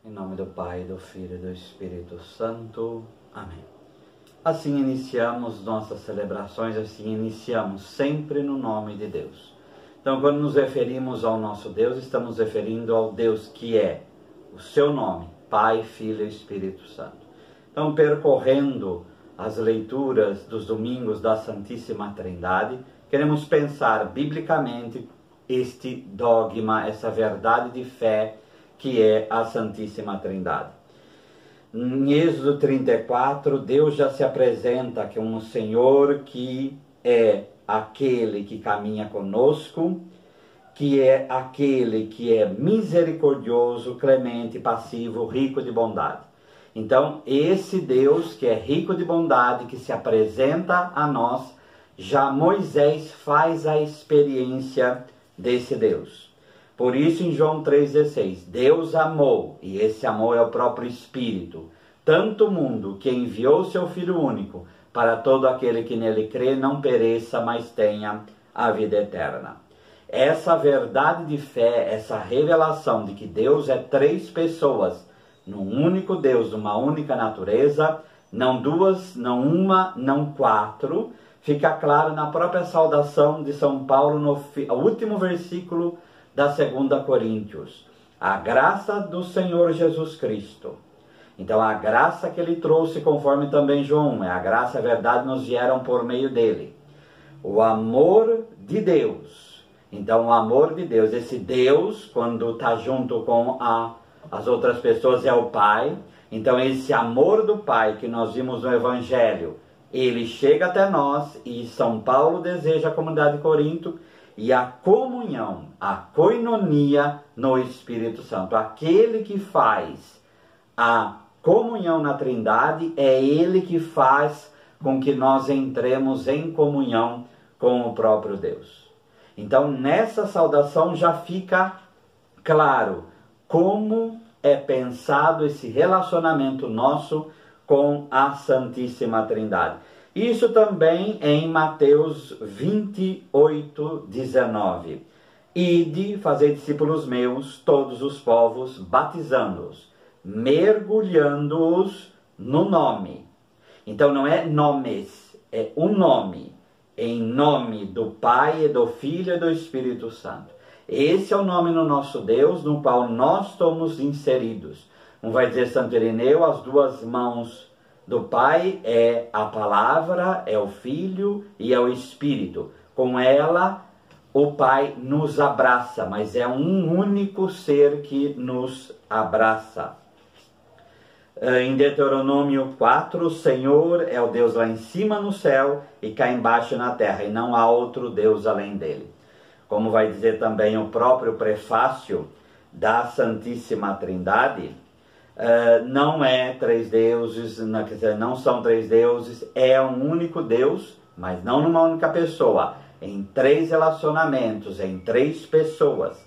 Em nome do Pai, do Filho e do Espírito Santo. Amém. Assim iniciamos nossas celebrações, assim iniciamos sempre no nome de Deus. Então, quando nos referimos ao nosso Deus, estamos referindo ao Deus que é o seu nome, Pai, Filho e Espírito Santo. Então, percorrendo as leituras dos domingos da Santíssima Trindade, queremos pensar biblicamente este dogma, essa verdade de fé que é a Santíssima Trindade. Em Êxodo 34, Deus já se apresenta como um Senhor que é aquele que caminha conosco, que é aquele que é misericordioso, clemente, passivo, rico de bondade. Então, esse Deus que é rico de bondade, que se apresenta a nós, já Moisés faz a experiência desse Deus. Por isso, em João 3,16, Deus amou, e esse amor é o próprio Espírito, tanto o mundo que enviou seu Filho único, para todo aquele que nele crê não pereça, mas tenha a vida eterna. Essa verdade de fé, essa revelação de que Deus é três pessoas, num único Deus, numa única natureza, não duas, não uma, não quatro, fica claro na própria saudação de São Paulo, no último versículo da 2 Coríntios. A graça do Senhor Jesus Cristo. Então, a graça que ele trouxe, conforme também João, a graça e a verdade nos vieram por meio dele. O amor de Deus. Então, o amor de Deus, esse Deus, quando está junto com as outras pessoas, é o Pai. Então, esse amor do Pai que nós vimos no Evangelho, ele chega até nós, e São Paulo deseja a comunidade de Corinto, e a comunhão, a koinonia no Espírito Santo. Aquele que faz a comunhão na Trindade é ele que faz com que nós entremos em comunhão com o próprio Deus. Então, nessa saudação já fica claro como é pensado esse relacionamento nosso com a Santíssima Trindade. Isso também é em Mateus 28, 19. Ide, fazei discípulos meus, todos os povos, batizando-os, mergulhando-os no nome. Então não é nomes, é o nome. Em nome do Pai, e do Filho e do Espírito Santo. Esse é o nome no nosso Deus, no qual nós estamos inseridos. Como vai dizer Santo Irineu, as duas mãos do Pai é a palavra, é o Filho e é o Espírito. Com ela, o Pai nos abraça, mas é um único ser que nos abraça. Em Deuteronômio 4, o Senhor é o Deus lá em cima no céu e cá embaixo na terra, e não há outro Deus além dele. Como vai dizer também o próprio prefácio da Santíssima Trindade, não é três deuses, quer dizer, não são três deuses, é um único Deus, mas não numa única pessoa, em três relacionamentos, em três pessoas.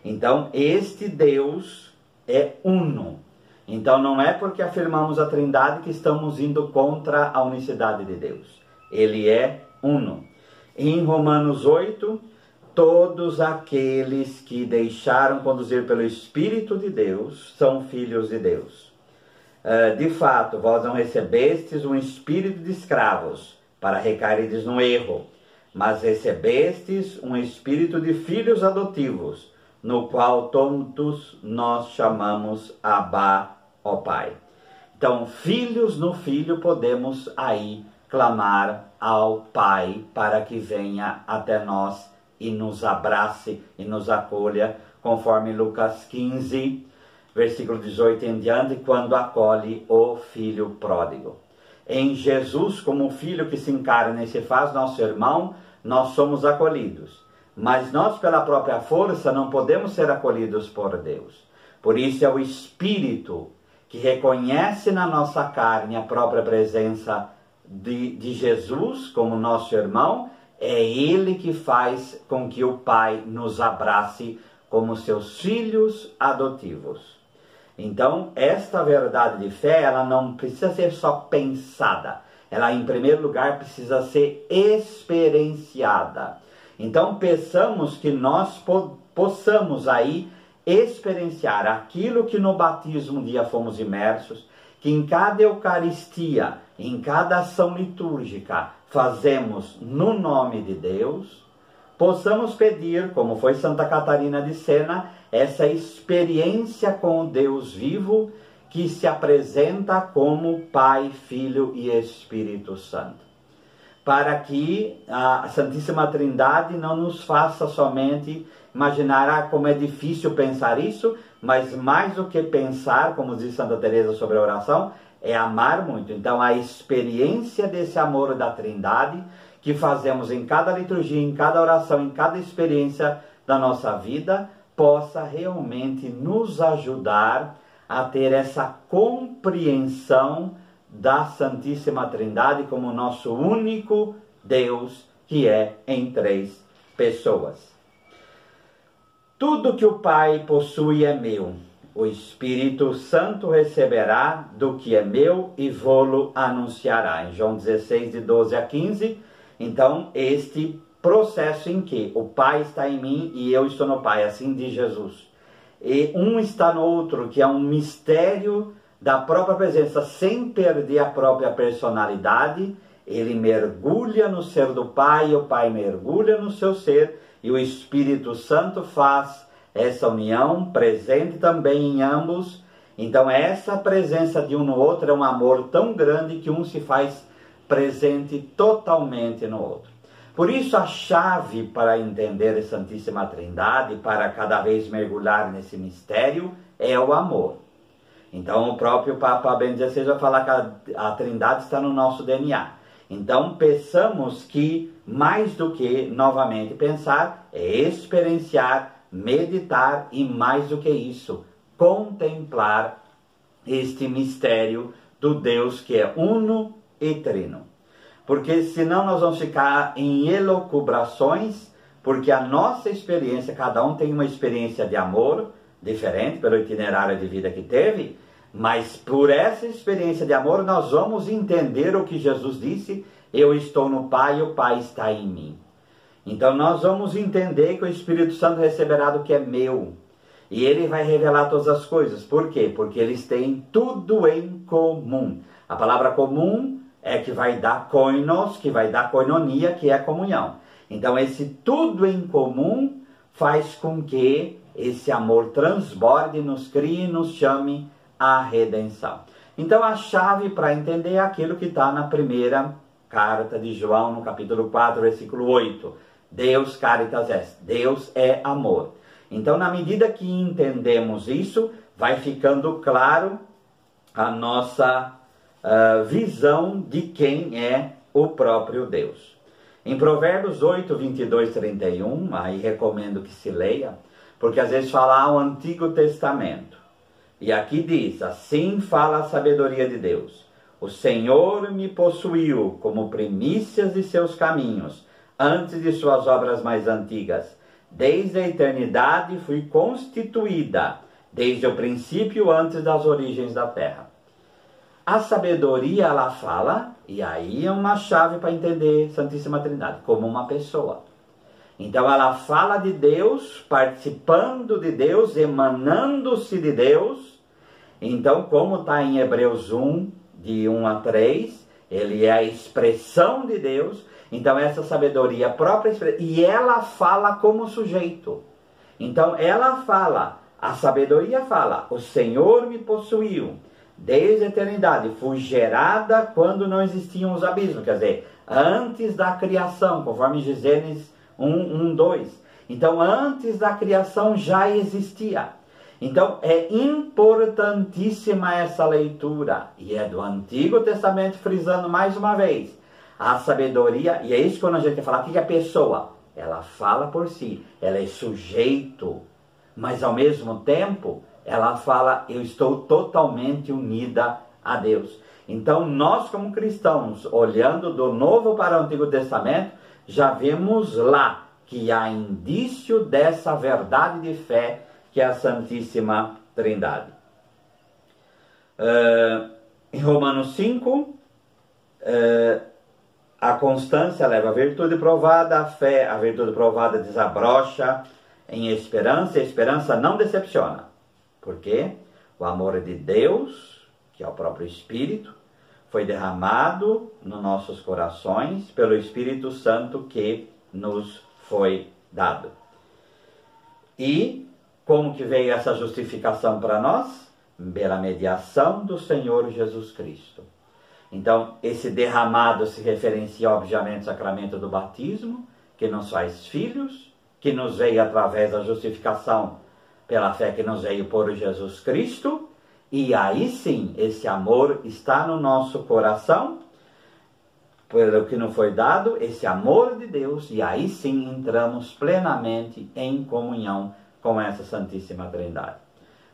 Então, este Deus é uno. Então, não é porque afirmamos a Trindade que estamos indo contra a unicidade de Deus. Ele é uno. Em Romanos 8, todos aqueles que deixaram conduzir pelo Espírito de Deus são filhos de Deus. De fato, vós não recebestes um espírito de escravos para recairdes no erro, mas recebestes um espírito de filhos adotivos, no qual todos nós chamamos Abba, ó Pai. Então, filhos no Filho, podemos aí clamar ao Pai para que venha até nós e nos abrace e nos acolha, conforme Lucas 15, versículo 18 em diante, quando acolhe o Filho pródigo. Em Jesus, como o Filho que se encarna e se faz nosso irmão, nós somos acolhidos. Mas nós, pela própria força, não podemos ser acolhidos por Deus. Por isso é o Espírito que reconhece na nossa carne a própria presença de Jesus como nosso irmão. É Ele que faz com que o Pai nos abrace como seus filhos adotivos. Então, esta verdade de fé, ela não precisa ser só pensada. Ela, em primeiro lugar, precisa ser experienciada. Então, peçamos que nós possamos aí experienciar aquilo que no batismo um dia fomos imersos, que em cada Eucaristia, em cada ação litúrgica, fazemos no nome de Deus, possamos pedir, como foi Santa Catarina de Sena, essa experiência com o Deus vivo, que se apresenta como Pai, Filho e Espírito Santo. Para que a Santíssima Trindade não nos faça somente imaginar como é difícil pensar isso, mas mais do que pensar, como diz Santa Teresa sobre a oração, é amar muito. Então a experiência desse amor da Trindade, que fazemos em cada liturgia, em cada oração, em cada experiência da nossa vida, possa realmente nos ajudar a ter essa compreensão da Santíssima Trindade como nosso único Deus, que é em 3 pessoas. Tudo que o Pai possui é meu. O Espírito Santo receberá do que é meu e vô-lo anunciará. Em João 16, de 12 a 15. Então, este processo em que o Pai está em mim e eu estou no Pai, assim diz Jesus. E um está no outro, que é um mistério da própria presença, sem perder a própria personalidade. Ele mergulha no ser do Pai, o Pai mergulha no seu ser, e o Espírito Santo faz essa união, presente também em ambos. Então essa presença de um no outro é um amor tão grande que um se faz presente totalmente no outro. Por isso a chave para entender a Santíssima Trindade, para cada vez mergulhar nesse mistério, é o amor. Então o próprio Papa Bento XVI vai falar que a Trindade está no nosso DNA. Então peçamos que, mais do que novamente pensar, é experienciar, meditar e, mais do que isso, contemplar este mistério do Deus que é uno e trino. Porque senão nós vamos ficar em elucubrações, porque a nossa experiência, cada um tem uma experiência de amor diferente pelo itinerário de vida que teve, mas por essa experiência de amor nós vamos entender o que Jesus disse: eu estou no Pai e o Pai está em mim. Então nós vamos entender que o Espírito Santo receberá do que é meu. E ele vai revelar todas as coisas. Por quê? Porque eles têm tudo em comum. A palavra comum é que vai dar koinos, que vai dar koinonia, que é a comunhão. Então esse tudo em comum faz com que esse amor transborde, nos crie e nos chame à redenção. Então a chave para entender é aquilo que está na primeira carta de João, no capítulo 4, versículo 8. Deus caritas est. Deus é amor. Então, na medida que entendemos isso, vai ficando claro a nossa visão de quem é o próprio Deus. Em Provérbios 8, 22, 31, aí recomendo que se leia, porque às vezes fala o Antigo Testamento. E aqui diz: assim fala a sabedoria de Deus. O Senhor me possuiu como primícias de seus caminhos, antes de suas obras mais antigas. Desde a eternidade fui constituída, desde o princípio, antes das origens da terra. A sabedoria, ela fala, e aí é uma chave para entender Santíssima Trindade, como uma pessoa. Então ela fala de Deus, participando de Deus, emanando-se de Deus. Então, como está em Hebreus 1, de 1 a 3, ele é a expressão de Deus. Então essa sabedoria própria, e ela fala como sujeito. Então ela fala, a sabedoria fala: o Senhor me possuiu desde a eternidade, fui gerada quando não existiam os abismos, quer dizer, antes da criação, conforme Gênesis 1, 2. Então antes da criação já existia. Então é importantíssima essa leitura, e é do Antigo Testamento, frisando mais uma vez. A sabedoria, e é isso quando a gente fala, o que é pessoa? Ela fala por si, ela é sujeito, mas ao mesmo tempo, ela fala: eu estou totalmente unida a Deus. Então nós como cristãos, olhando do Novo para o Antigo Testamento, já vemos lá que há indício dessa verdade de fé, que é a Santíssima Trindade. Em Romanos 5, a constância leva a virtude provada, a fé, a virtude provada desabrocha em esperança, e a esperança não decepciona. Porque o amor de Deus, que é o próprio Espírito, foi derramado nos nossos corações pelo Espírito Santo que nos foi dado. E como que veio essa justificação para nós? Pela mediação do Senhor Jesus Cristo. Então, esse derramado se referencia, obviamente, ao sacramento do batismo, que nos faz filhos, que nos veio através da justificação pela fé que nos veio por Jesus Cristo. E aí sim, esse amor está no nosso coração, pelo que nos foi dado, esse amor de Deus, e aí sim entramos plenamente em comunhão com essa Santíssima Trindade.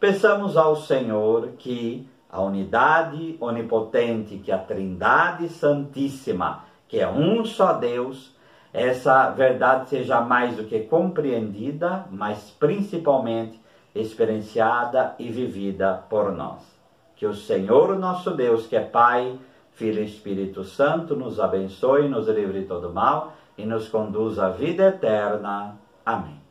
Peçamos ao Senhor que a unidade onipotente, que a Trindade Santíssima, que é um só Deus, essa verdade seja mais do que compreendida, mas principalmente experienciada e vivida por nós. Que o Senhor nosso Deus, que é Pai, Filho e Espírito Santo, nos abençoe, nos livre de todo mal e nos conduza à vida eterna. Amém.